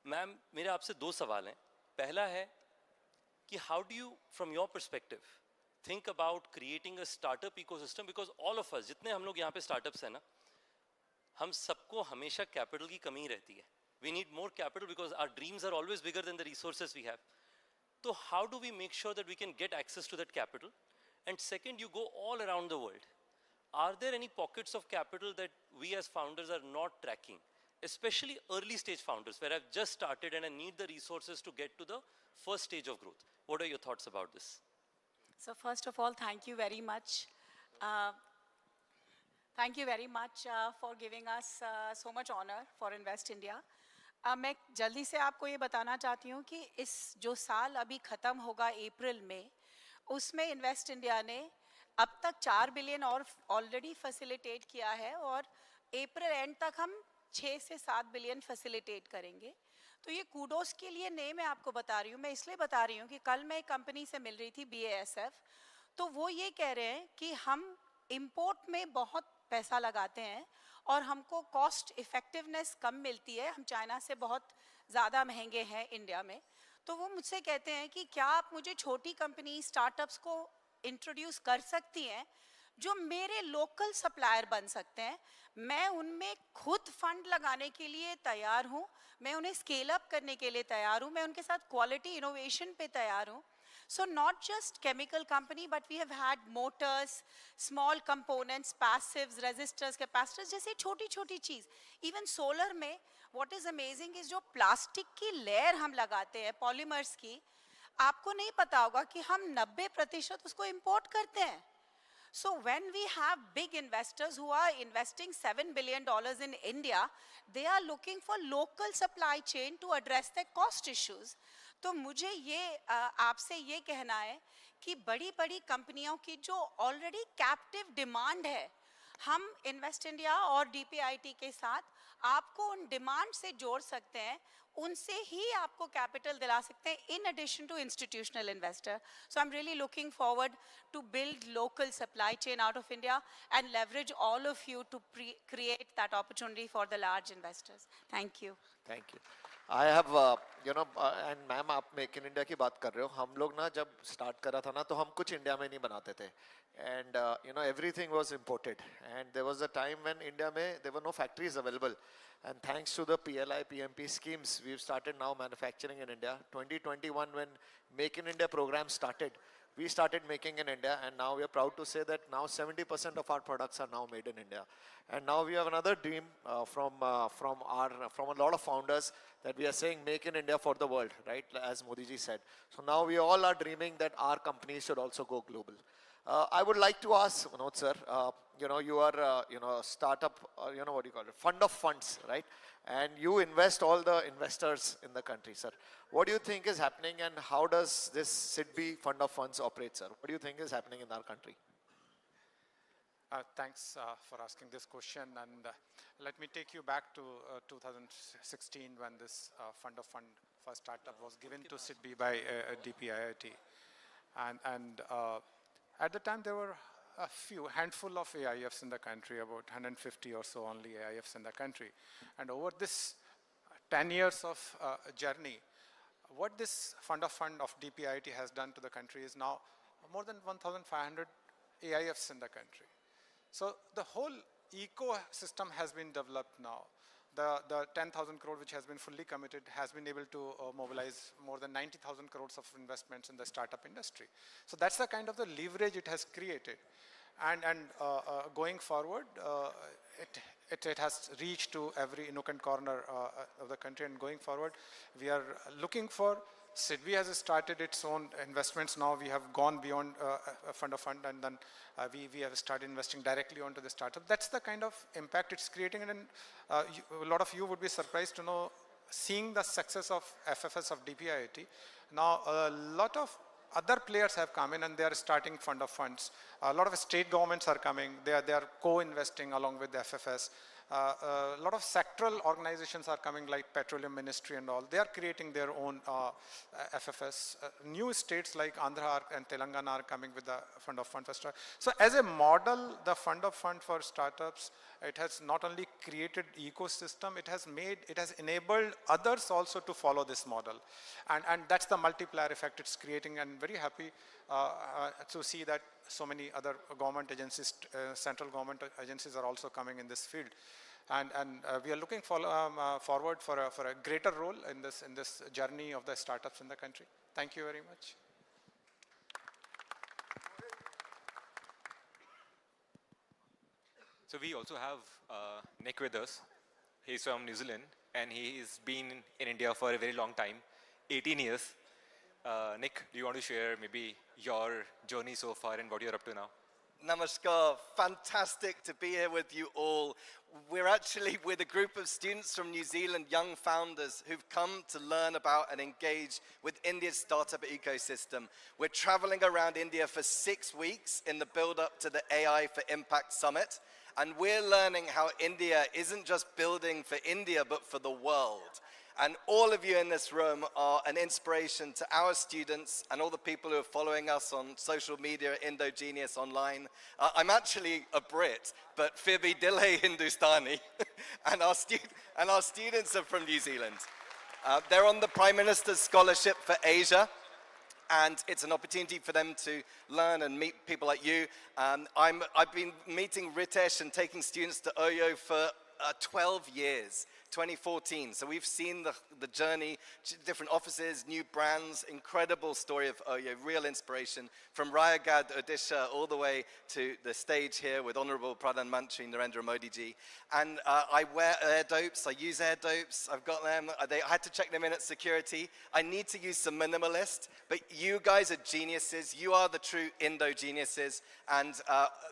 C: मैम मेरे आपसे 2 सवाल हैं. पहला है कि how do you from your perspective think about creating a startup ecosystem, because all of us जितने हम लोग यहाँ पे स्टार्टअप्स हैं ना, हम सबको हमेशा कैपिटल की कमी रहती है. We need more capital because our dreams are always bigger than the resources we have. So how do we make sure that we can get access to that capital? And second, you go all around the world. Are there any pockets of capital that we as founders are not tracking? Especially early stage founders where I've just started and I need the resources to get to the first stage of growth. What are your thoughts about this?
K: So first of all, thank you very much. Thank you very much for giving us so much honor for Invest India. मैं जल्दी से आपको ये बताना चाहती हूँ कि इस जो साल अभी ख़त्म होगा अप्रैल में, उसमें इन्वेस्ट इंडिया ने अब तक 4 बिलियन और ऑलरेडी फैसिलिटेट किया है और अप्रैल एंड तक हम 6 से 7 बिलियन फैसिलिटेट करेंगे. तो ये कूडोस के लिए नहीं मैं आपको बता रही हूँ, मैं इसलिए बता रही हूँ कि कल मैं एक कंपनी से मिल रही थी BASF, तो वो ये कह रहे हैं कि हम इम्पोर्ट में बहुत पैसा लगाते हैं और हमको कॉस्ट इफेक्टिवनेस कम मिलती है, हम चाइना से बहुत ज़्यादा महंगे हैं इंडिया में. तो वो मुझसे कहते हैं कि क्या आप मुझे छोटी कंपनी स्टार्टअप्स को इंट्रोड्यूस कर सकती हैं जो मेरे लोकल सप्लायर बन सकते हैं. मैं उनमें खुद फंड लगाने के लिए तैयार हूँ, मैं उन्हें स्केल अप करने के लिए तैयार हूँ, मैं उनके साथ क्वालिटी इनोवेशन पे तैयार हूँ. So not just chemical company, but we have had motors, small components, passives, resistors, capacitors, जैसे छोटी छोटी चीज़. Even solar में what is amazing is जो प्लास्टिक की लेयर हम लगाते हैं पॉलीमर्स की, आपको नहीं पता होगा कि हम 90% उसको इंपोर्ट करते हैं. So when we have big investors who are investing $7 billion in India, they are looking for local supply chain to address their cost issues. तो मुझे ये आपसे ये कहना है कि बड़ी बड़ी कंपनियों की जो ऑलरेडी कैप्टिव डिमांड है, हम इन्वेस्ट इंडिया और DPIT के साथ आपको उन डिमांड से जोड़ सकते हैं, उनसे ही आपको कैपिटल दिला सकते हैं in addition to institutional investor. So I'm really looking forward to build local supply chain out of India and leverage all of you to create that opportunity for the large investors. Thank you.
A: Thank you. I have, and ma'am आप make in India की बात कर रहे हो. हम लोग ना जब स्टार्ट करा था ना तो हम कुछ इंडिया में नहीं बनाते थे. And everything was imported. And there was a time when India में there were no factories available. And thanks to the PLI, PMP schemes, we've started now manufacturing in India. 2021 when Make in India program started, we started making in India, and now we are proud to say that now 70% of our products are now made in India. And now we have another dream from a lot of founders that we are saying make in India for the world, right? As Modi ji said. So now we all are dreaming that our companies should also go global. I would like to ask, Manoj sir, you are, startup, what do you call it? Fund of funds, right? And you invest all the investors in the country, sir. What do you think is happening and how does this SIDBI fund of funds operate, sir? What do you think is happening in our country?
L: Thanks for asking this question, and let me take you back to 2016 when this fund of fund for startup was given to SIDBI by DPIIT. And at the time there were a handful of AIFs in the country, about 150 or so only AIFs in the country. And over this 10 years of journey, what this fund of DPIIT has done to the country is now more than 1,500 AIFs in the country. So the whole ecosystem has been developed now. The 10,000 crore which has been fully committed has been able to mobilize more than 90,000 crores of investments in the startup industry. So that's the kind of the leverage it has created. And going forward, it has reached to every nook and corner of the country, and going forward, we are looking for, SIDBI has started its own investments now. We have gone beyond a fund of fund, and then we have started investing directly onto the startup. That's the kind of impact it's creating, and a lot of you would be surprised to know, seeing the success of FFS of DPIIT. Now, a lot of other players have come in and they are starting fund of funds. A lot of state governments are coming. They are co-investing along with the FFS. A lot of sectoral organizations are coming, like Petroleum Ministry and all. They are creating their own FFS. New states like Andhra and Telangana are coming with the fund of fund for startups. So as a model, the fund of fund for startups, it has not only created ecosystem, it has enabled others also to follow this model. And that's the multiplier effect it's creating, and very happy to see that so many other government agencies, central government agencies are also coming in this field. And we are looking forward for a greater role in this journey of the startups in the country. Thank you very much.
D: So we also have Nick with us. He's from New Zealand, and he's been in India for a very long time, 18 years. Nick, do you want to share maybe your journey so far and what you're up to now?
M: Namaskar, fantastic to be here with you all. We're actually with a group of students from New Zealand, young founders who've come to learn about and engage with India's startup ecosystem. We're traveling around India for 6 weeks in the build-up to the AI for Impact Summit. And we're learning how India isn't just building for India, but for the world. And all of you in this room are an inspiration to our students and all the people who are following us on social media, Indogenius online. I'm actually a Brit, but fir bhi dil hai Hindustani. and our students are from New Zealand. They're on the Prime Minister's Scholarship for Asia. And it's an opportunity for them to learn and meet people like you. I've been meeting Ritesh and taking students to Oyo for 12 years, 2014. So we've seen the journey, different offices, new brands, incredible story of Oyo, real inspiration from Rayagad, Odisha, all the way to the stage here with Honorable Pradhan Mantri Narendra Modi ji. And I wear air dopes, I use air dopes, I've got them, I had to check them in at security. I need to use some minimalist, but you guys are geniuses, you are the true Indo geniuses. And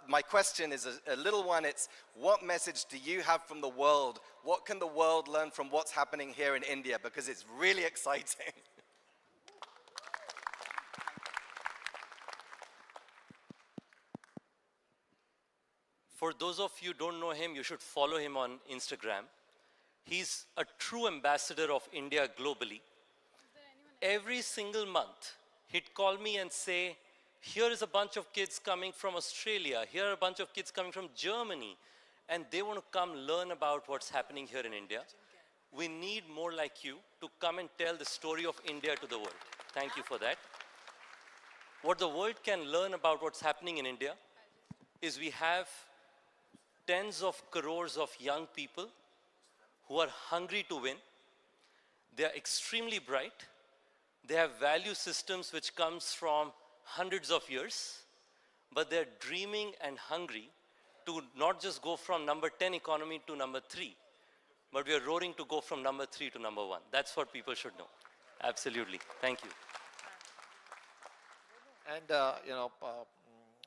M: my question is a little one, it's what message do you have from the world? What can the world learn from what's happening here in India? Because it's really exciting.
C: For those of you who don't know him, you should follow him on Instagram. He's a true ambassador of India globally. Every single month, he'd call me and say, here is a bunch of kids coming from Australia, here are a bunch of kids coming from Germany, and they want to come learn about what's happening here in India. We need more like you to come and tell the story of India to the world. Thank you for that. What the world can learn about what's happening in India is we have tens of crores of young people who are hungry to win. They are extremely bright. They have value systems which comes from hundreds of years, but they're dreaming and hungry to not just go from number 10 economy to number 3, but we are roaring to go from number 3 to number 1. That's what people should know. Absolutely. Thank you.
A: And,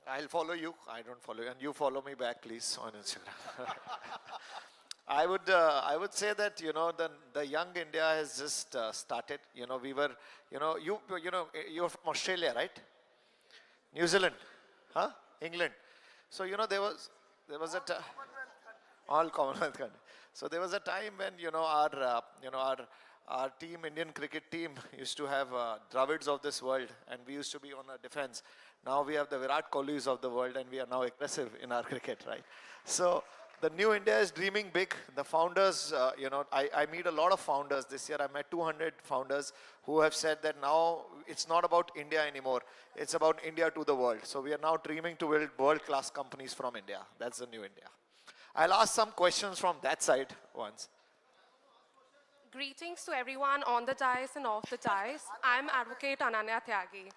A: I'll follow you. I don't follow you. And you follow me back, please, on Instagram. I would say that, the young India has just started. We were, you're from Australia, right? New Zealand, huh? England. So, there was a time, all Commonwealth countries. So there was a time when, our team, Indian cricket team, used to have Dravids of this world, and we used to be on a defense. Now we have the Virat Kohlis of the world, and we are now aggressive in our cricket, right? So the new India is dreaming big. The founders, I meet a lot of founders this year. I met 200 founders who have said that now it's not about India anymore. It's about India to the world. So we are now dreaming to build world-class companies from India. That's the new India. I'll ask some questions from that side once.
N: Greetings to everyone on the dais and off the dais. I'm Advocate Ananya Tyagi.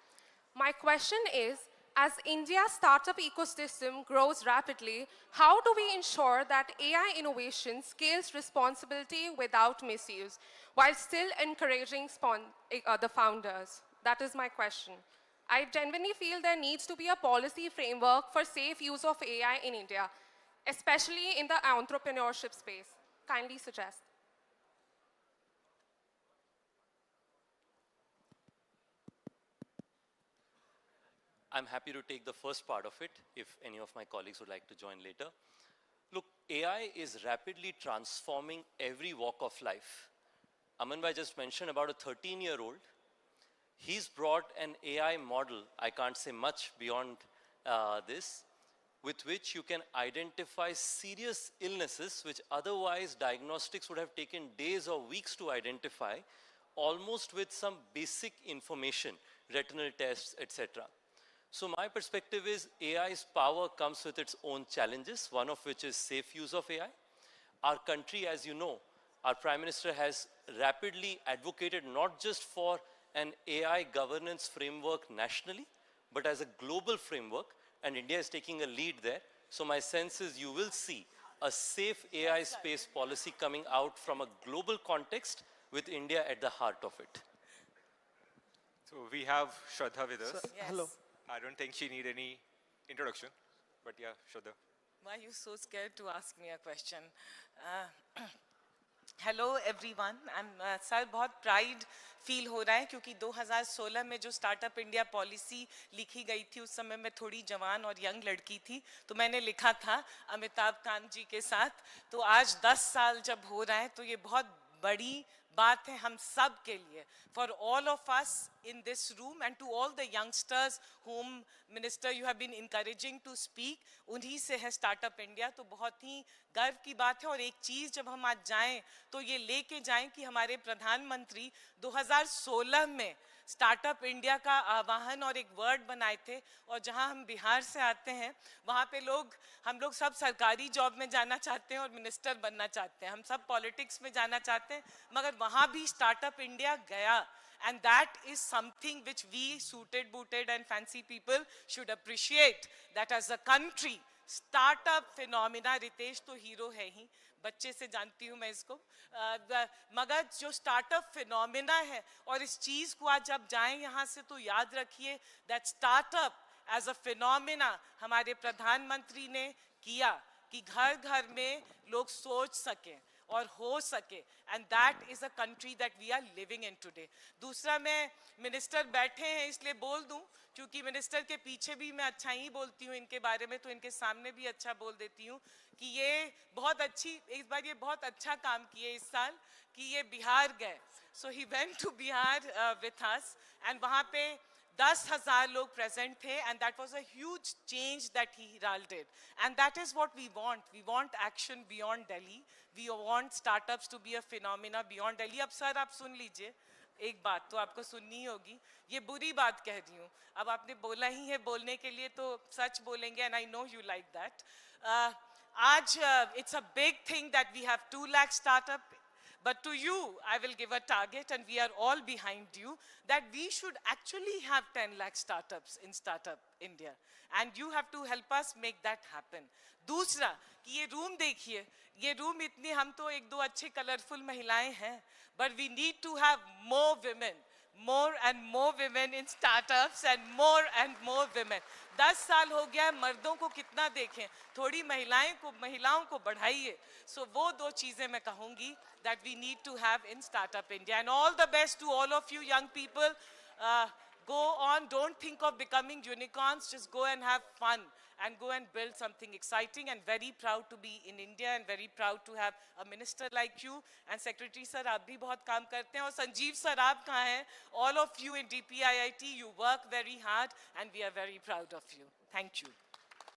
N: My question is, as India's startup ecosystem grows rapidly, how do we ensure that AI innovation scales responsibility without misuse, while still encouraging the founders? That is my question. I genuinely feel there needs to be a policy framework for safe use of AI in India, especially in the entrepreneurship space. Kindly suggest.
C: I'm happy to take the first part of it, if any of my colleagues would like to join later. Look, AI is rapidly transforming every walk of life. Aman bhai just mentioned about a 13-year-old. He's brought an AI model, I can't say much beyond this, with which you can identify serious illnesses which otherwise diagnostics would have taken days or weeks to identify, almost with some basic information, retinal tests, etc. So my perspective is AI's power comes with its own challenges, one of which is safe use of AI. Our country, as you know, our Prime Minister has rapidly advocated not just for an AI governance framework nationally, but as a global framework, and India is taking a lead there. So my sense is you will see a safe AI space policy coming out from a global context with India at the heart of it.
D: So we have Shraddha with us.
O: Yes. Hello.
D: I don't think she need any introduction, but yeah, Shraddha.
O: Why are you so scared to ask me a question? Hello everyone. Sir बहुत pride feel हो रहा है क्योंकि 2016 में जो startup India policy लिखी गई थी उस समय मैं थोड़ी जवान और यंग लड़की थी तो मैंने लिखा था अमिताभ कांत जी के साथ तो आज 10 साल जब हो रहा है तो ये बहुत बड़ी बात है हम सब के लिए for all of us in this room and to all the youngsters whom minister you have been encouraging to speak उन्हीं से है स्टार्टअप इंडिया तो बहुत ही गर्व की बात है और एक चीज जब हम आज जाएं तो ये लेके जाएं कि हमारे प्रधानमंत्री 2016 में स्टार्टअप इंडिया का आह्वान और एक वर्ड बनाए थे और जहां हम बिहार से आते हैं वहां पे हम लोग सब सरकारी जॉब में जाना चाहते हैं और मिनिस्टर बनना चाहते हैं हम सब पॉलिटिक्स में जाना चाहते हैं मगर वहां भी स्टार्टअप इंडिया गया and that is something which we suited booted and fancy people should appreciate that as a country startup phenomena Ritesh तो हीरो है ही बच्चे से जानती हूँ मैं इसको मगर जो स्टार्टअप फिनोमिना है और इस चीज को आज जब जाएं यहाँ से तो याद रखिए that startup as a phenomena हमारे प्रधानमंत्री ने किया कि घर घर में लोग सोच सकें और हो सके and that is a country that we are living in today दूसरा मैं मिनिस्टर बैठे हैं इसलिए बोल दूं क्योंकि मिनिस्टर के पीछे भी मैं अच्छा ही बोलती हूँ इनके बारे में तो इनके सामने भी अच्छा बोल देती हूँ कि ये बहुत अच्छी इस बार ये बहुत अच्छा काम किए इस साल कि ये बिहार गए so he went to Bihar with us and वहाँ पे 10,000 लोग प्रेजेंट थे and that was a huge change that he heralded and that is what we want action beyond Delhi we want startups to be a phenomena beyond Delhi अब sir आप सुन लीजिए एक बात तो आपको सुननी होगी ये बुरी बात कह रही हूँ अब आपने बोला ही है बोलने के लिए तो सच बोलेंगे and I know you like that आज it's a big thing that we have 2 lakh startup But to you, I will give a target and we are all behind you that we should actually have 10 lakh startups in Startup India. And you have to help us make that happen. दूसरा कि ये room देखिए ये room इतनी हम तो एक दो अच्छे कलरफुल महिलाएं हैं but we need to have more and more women in startups and more women 10 साल हो गया है मर्दों को कितना देखें थोड़ी महिलाओं को बढ़ाइए सो वो दो चीजें मैं कहूंगी that we need to have in Startup India and all the best to all of you young people go on don't think of becoming unicorns just go and have fun and go and build something exciting and very proud to be in India and very proud to have a minister like you and secretary sir आप भी बहुत काम करते हैं और Sanjeev sir आप कहाँ हैं all of you in DPIIT you work very hard and we are very proud of you thank you